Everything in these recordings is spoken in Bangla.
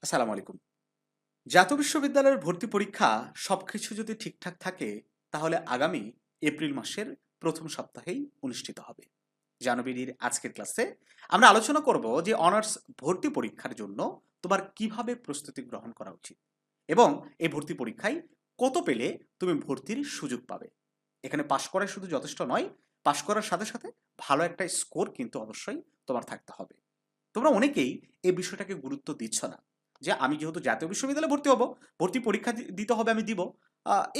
আসসালামু আলাইকুম। জাতীয় বিশ্ববিদ্যালয়ের ভর্তি পরীক্ষা সবকিছু যদি ঠিকঠাক থাকে, তাহলে আগামী এপ্রিল মাসের ১ম সপ্তাহেই অনুষ্ঠিত হবে। জানুয়ারির আজকের ক্লাসে আমরা আলোচনা করব যে অনার্স ভর্তি পরীক্ষার জন্য তোমার কিভাবে প্রস্তুতি গ্রহণ করা উচিত এবং এই ভর্তি পরীক্ষায় কত পেলে তুমি ভর্তির সুযোগ পাবে। এখানে পাশ করাই শুধু যথেষ্ট নয়, পাশ করার সাথে সাথে ভালো একটা স্কোর কিন্তু অবশ্যই তোমার থাকতে হবে। তোমরা অনেকেই এই বিষয়টাকে গুরুত্ব দিচ্ছ না, যে আমি যেহেতু জাতীয় বিশ্ববিদ্যালয়ে ভর্তি হব, ভর্তি পরীক্ষা দিতে হবে, আমি দিব।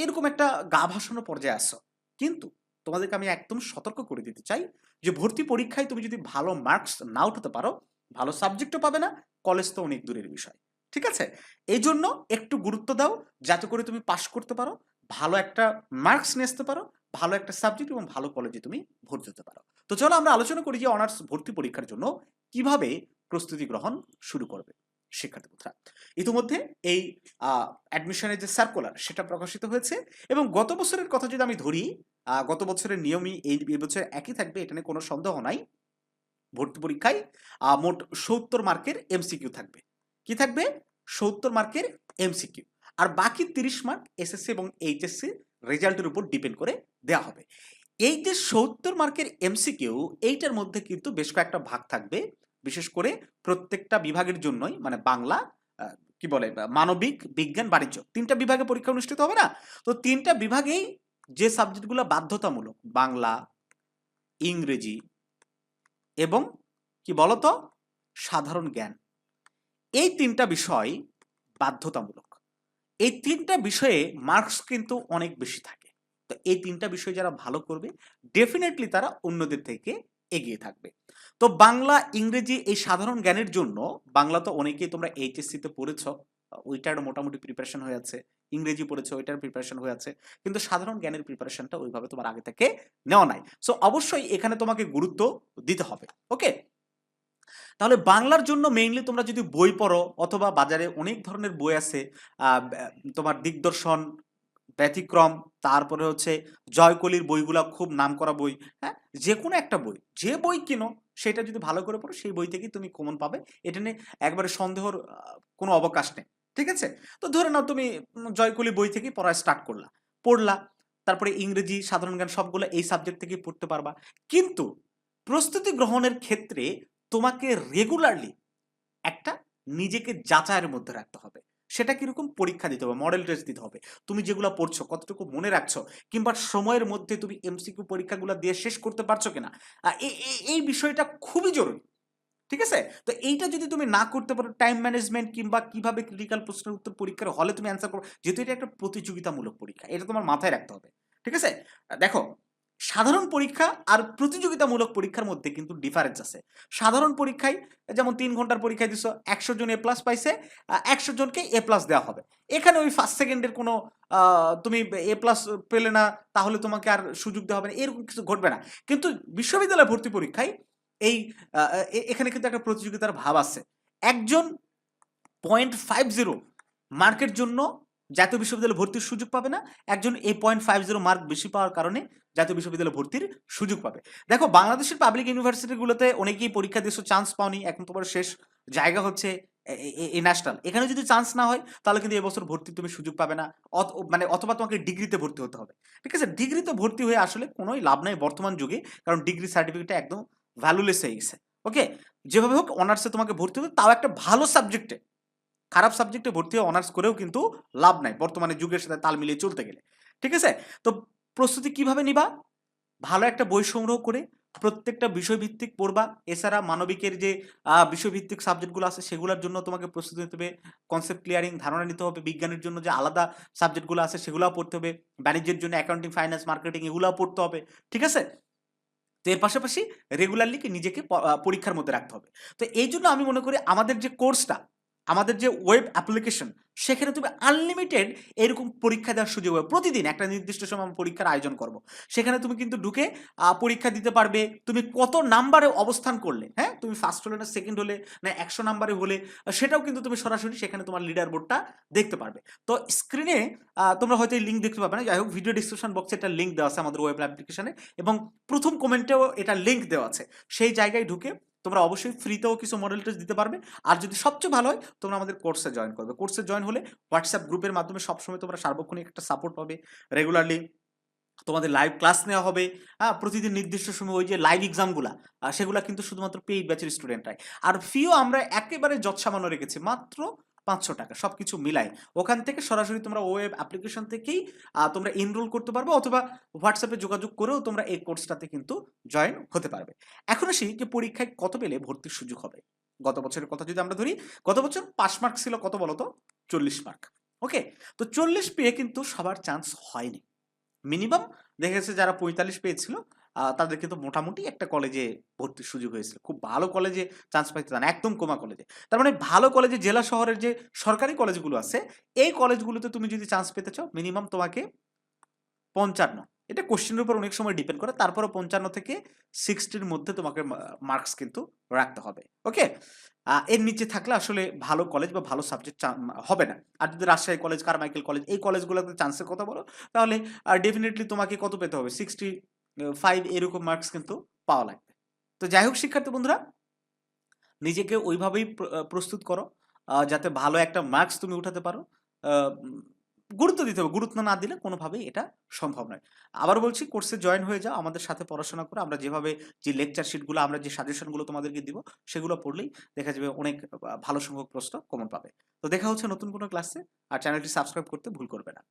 এরকম একটা গা ভাসানো পর্যায়ে আসো। কিন্তু তোমাদেরকে আমি একদম সতর্ক করে দিতে চাই যে ভর্তি পরীক্ষায় তুমি যদি ভালো মার্কস না উঠাতে পারো, ভালো সাবজেক্টও পাবে না, কলেজ তো অনেক দূরের বিষয়। ঠিক আছে? এই জন্য একটু গুরুত্ব দাও, যাতে করে তুমি পাশ করতে পারো, ভালো একটা মার্কস নিয়ে আসতে পারো, ভালো একটা সাবজেক্ট এবং ভালো কলেজে তুমি ভর্তি হতে পারো। তো চলো আমরা আলোচনা করি যে অনার্স ভর্তি পরীক্ষার জন্য কিভাবে প্রস্তুতি গ্রহণ শুরু করবে শিক্ষার্থীরা। ইতিমধ্যে এই অ্যাডমিশনের যে সার্কুলার সেটা প্রকাশিত হয়েছে এবং গত বছরের কথা যদি আমি ধরি, গত বছরের নিয়মই এই বছর একই থাকবে, এটা নিয়ে কোনো সন্দেহ নাই। ভর্তি পরীক্ষায় মোট ৭০ মার্কের এমসিকিউ থাকবে। কি থাকবে? ৭০ মার্কের এমসিকিউ। আর বাকি ৩০ মার্ক এসএসসি এবং এইচএসসি রেজাল্টের উপর ডিপেন্ড করে দেওয়া হবে। এই যে ৭০ মার্কের এমসিকিউ, এইটার মধ্যে কিন্তু বেশ কয়েকটা ভাগ থাকবে। বিশেষ করে প্রত্যেকটা বিভাগের জন্যই, মানে বাংলা, আ কি বলে, মানবিক, বিজ্ঞান, বাণিজ্য ৩ টা বিভাগে পরীক্ষা অনুষ্ঠিত হবে না? তো ৩ টা বিভাগেই যে সাবজেক্টগুলো বাধ্যতামূলক, বাংলা, ইংরেজি এবং কি বলতো, সাধারণ জ্ঞান, এই ৩ টা বিষয় বাধ্যতামূলক। এই ৩ টা বিষয়ে মার্কস কিন্তু অনেক বেশি থাকে। তো এই ৩ টা বিষয় যারা ভালো করবে, ডেফিনিটলি তারা অন্যদের থেকে এগিয়ে থাকবে। তো বাংলা, ইংরেজি, এই সাধারণ জ্ঞানের জন্য, বাংলা তো অনেকেই তোমরা এইচএসসি তে পড়েছ, ওইটার মোটামুটি প্রিপারেশন হয়ে আছে। ইংরেজি পড়েছো, ওইটার প্রিপারেশন হয়ে আছে। কিন্তু সাধারণ জ্ঞানের প্রিপারেশনটা ওইভাবে তোমার আগে থেকে নেওয়া নাই। সো অবশ্যই এখানে তোমাকে গুরুত্ব দিতে হবে। ওকে? তাহলে বাংলার জন্য মেইনলি তোমরা যদি বই পড়ো, অথবা বাজারে অনেক ধরনের বই আছে, তোমার দিগদর্শন, ব্যতিক্রম, তারপরে হচ্ছে জয়কলির বইগুলা খুব নামকরা বই। হ্যাঁ, যে কোনো একটা বই, যে বই কিনো সেটা যদি ভালো করে পড়ো, সেই বই থেকেই তুমি কমন পাবে। এটা নিয়ে একবারে সন্দেহর কোনো অবকাশ নেই। ঠিক আছে? তো ধরে নাও তুমি জয়কলি বই থেকেই পড়া স্টার্ট করলা, পড়লা, তারপরে ইংরেজি, সাধারণ জ্ঞান সবগুলো এই সাবজেক্ট থেকেই পড়তে পারবা। কিন্তু প্রস্তুতি গ্রহণের ক্ষেত্রে তোমাকে রেগুলারলি একটা নিজেকে যাচাইয়ের মধ্যে রাখতে হবে। সেটা কিরকম? পরীক্ষা দিতে হবে, মডেল টেস্ট দিতে হবে। তুমি যেগুলা পড়ছো কতটুকু মনে রাখছো, কিংবা সময়ের মধ্যে তুমি এমসিকিউ পরীক্ষাগুলা দিয়ে শেষ করতে পারছো কিনা। এই বিষয়টা খুবই জরুরি। ঠিক আছে? তো এইটা যদি তুমি না করতে পারো, টাইম ম্যানেজমেন্ট কিংবা কিভাবে ক্রিটিক্যাল প্রশ্নের উত্তর পরীক্ষার হলে তুমি অ্যান্সার করো, যেহেতু এটা একটা প্রতিযোগিতামূলক পরীক্ষা, এটা তোমার মাথায় রাখতে হবে। ঠিক আছে? দেখো, সাধারণ পরীক্ষা আর প্রতিযোগিতামূলক পরীক্ষার মধ্যে কিন্তু ডিফারেন্স আছে। সাধারণ পরীক্ষায় যেমন ৩ ঘন্টার পরীক্ষায় দিছো, ১০০ জন এ প্লাস পাইছে, ১০০ জনকে এ প্লাস দেওয়া হবে। এখানে ওই ফার্স্ট সেকেন্ডের কোনো তুমি এ প্লাস পেলে না, তাহলে তোমাকে আর সুযোগ দেওয়া হবে না, এরকম কিছু ঘটবে না। কিন্তু বিশ্ববিদ্যালয় ভর্তি পরীক্ষায় এই এখানে কিন্তু একটা প্রতিযোগিতার ভাব আছে। একজন 0.50 মার্কের জন্য জাতীয় বিশ্ববিদ্যালয়ে ভর্তির সুযোগ পাবে না, একজন এই 0.50 মার্ক বেশি পাওয়ার কারণে জাতীয় বিশ্ববিদ্যালয়ে ভর্তির সুযোগ পাবে। দেখো, বাংলাদেশের পাবলিক ইউনিভার্সিটিগুলোতে অনেকেই পরীক্ষা দিয়েছো, চান্স পাওনি, এখন তোমার শেষ জায়গা হচ্ছে এই ন্যাশনাল। এখানে যদি চান্স না হয়, তাহলে কিন্তু এবছর ভর্তির তুমি সুযোগ পাবে না। মানে অথবা তোমাকে ডিগ্রিতে ভর্তি হতে হবে। ঠিক আছে? ডিগ্রিতে ভর্তি হয়ে আসলে কোনোই লাভ নাই বর্তমান যুগে, কারণ ডিগ্রি সার্টিফিকেটটা একদম ভ্যালুলেস হয়ে গেছে। ওকে? যেভাবে হোক অনার্সে তোমাকে ভর্তি হবে, তাও একটা ভালো সাবজেক্টে। খারাপ সাবজেক্টে ভর্তি হয়ে অনার্স করেও কিন্তু লাভ নাই বর্তমানে যুগের সাথে তাল মিলিয়ে চলতে গেলে। ঠিক আছে? তো প্রস্তুতি কিভাবে নিবা? ভালো একটা বই সংগ্রহ করে প্রত্যেকটা বিষয়ভিত্তিক পড়বা। এছাড়া মানবিকের যে বিষয়ভিত্তিক সাবজেক্টগুলো আছে, সেগুলোর জন্য তোমাকে প্রস্তুতি নিতে হবে। কনসেপ্ট ক্লিয়ারিং ধারণা নিতে হবে। বিজ্ঞানের জন্য যে আলাদা সাবজেক্টগুলো আছে, সেগুলাও পড়তে হবে। বাণিজ্যের জন্য অ্যাকাউন্টিং, ফাইন্যান্স, মার্কেটিং, এগুলাও পড়তে হবে। ঠিক আছে? তো এর পাশাপাশি রেগুলারলি নিজেকে পরীক্ষার মধ্যে রাখতে হবে। তো এই জন্য আমি মনে করি আমাদের যে কোর্সটা, আমাদের যে ওয়েব অ্যাপ্লিকেশন, সেখানে তুমি আনলিমিটেড এরকম পরীক্ষা দেওয়ার সুযোগ হবে। প্রতিদিন একটা নির্দিষ্ট সময় আমরা পরীক্ষার আয়োজন করব। সেখানে তুমি কিন্তু ঢুকে পরীক্ষা দিতে পারবে। তুমি কত নাম্বারে অবস্থান করলে, হ্যাঁ? তুমি ফার্স্ট হলে না সেকেন্ড হলে না ১০০ নাম্বারে হলে সেটাও কিন্তু তুমি সরাসরি সেখানে তোমার লিডার বোর্ডটা দেখতে পারবে। তো স্ক্রিনে তোমরা হয়তো এই লিঙ্ক দেখতে পাবে না। যাই হোক ভিডিও ডেসক্রিপশন বক্সে একটা লিঙ্ক দেওয়া আছে আমাদের ওয়েব অ্যাপ্লিকেশনে এবং প্রথম কমেন্টেও এটা লিঙ্ক দেওয়া আছে। সেই জায়গায় ঢুকে তোমরা অবশ্যই ফ্রিতেও কিছু মডেল টেস্ট দিতে পারবে। আর যদি সবচেয়ে ভালো হয় তোমরা আমাদের কোর্সে জয়েন করবে। কোর্সে জয়েন হলে হোয়াটসঅ্যাপ গ্রুপের মাধ্যমে সবসময় তোমরা সার্বক্ষণিক একটা সাপোর্ট পাবে। রেগুলারলি তোমাদের লাইভ ক্লাস নেওয়া হবে। প্রতিদিন নির্দিষ্ট সময় ওই যে লাইভ এক্সামগুলা সেগুলা কিন্তু শুধুমাত্র পেইড ব্যাচের স্টুডেন্টরাই। আর ফিও আমরা একেবারে যৎসামান্য রেখেছি মাত্র ৳৫০০ সবকিছু মিলায়। ওখান থেকে সরাসরি তোমরা ওয়েব অ্যাপ্লিকেশন থেকেই তোমরা এনরোল করতে পারবে অথবা হোয়াটসঅ্যাপে যোগাযোগ করেও তোমরা এই কোর্সটাতে কিন্তু জয়েন হতে পারবে। এখন আসি যে পরীক্ষায় কত পেলে ভর্তির সুযোগ হবে। গত বছরের কথা যদি আমরা ধরি, গত বছর পাস মার্ক ছিল কত বলো তো? ৪০ মার্ক। ওকে? তো ৪০ পেয়ে কিন্তু সবার চান্স হয়নি। মিনিমাম দেখা গেছে যারা ৪৫ পেয়েছিল তাদের কিন্তু মোটামুটি একটা কলেজে ভর্তির সুযোগ হয়েছিল। খুব ভালো কলেজে চান্স পাইতে না, একদম কমা কলেজে। তার মানে ভালো কলেজে জেলা শহরের যে সরকারি কলেজগুলো আছে, এই কলেজগুলোতে তুমি যদি চান্স পেতে চাও মিনিমাম তোমাকে ৫৫, এটা কোশ্চেনের উপর অনেক সময় ডিপেন্ড করে। তারপরেও ৫৫ থেকে ৬০ এর মধ্যে তোমাকে মার্কস কিন্তু রাখতে হবে। ওকে? এর নিচে থাকলে আসলে ভালো কলেজ বা ভালো সাবজেক্ট হবে না। আর যদি রাজশাহী কলেজ, কারমাইকেল কলেজ এই কলেজগুলোতে চান্সের কথা বলো, তাহলে ডেফিনিটলি তোমাকে কত পেতে হবে? 65 এরকম মার্কস কিন্তু পাওয়া লাগবে। তো যাই হোক শিক্ষার্থী বন্ধুরা, নিজেকে ওইভাবেই প্রস্তুত করো যাতে ভালো একটা মার্কস তুমি উঠাতে পারো। আ উম গুরুত্ব দিতে হবে। গুরুত্ব না দিলে কোনোভাবেই এটা সম্ভব নয়। আবারও বলছি কোর্সে জয়েন হয়ে যাও। আমাদের সাথে পড়াশোনা করো। আমরা যেভাবে যে লেকচার শিটগুলো আমরা যে সাজেশনগুলো তোমাদেরকে দিব, সেগুলো পড়লেই দেখা যাবে অনেক ভালো সংখ্যক প্রশ্ন কমন পাবে। তো দেখা হচ্ছে নতুন কোনো ক্লাসে। আর চ্যানেলটি সাবস্ক্রাইব করতে ভুল করবে না।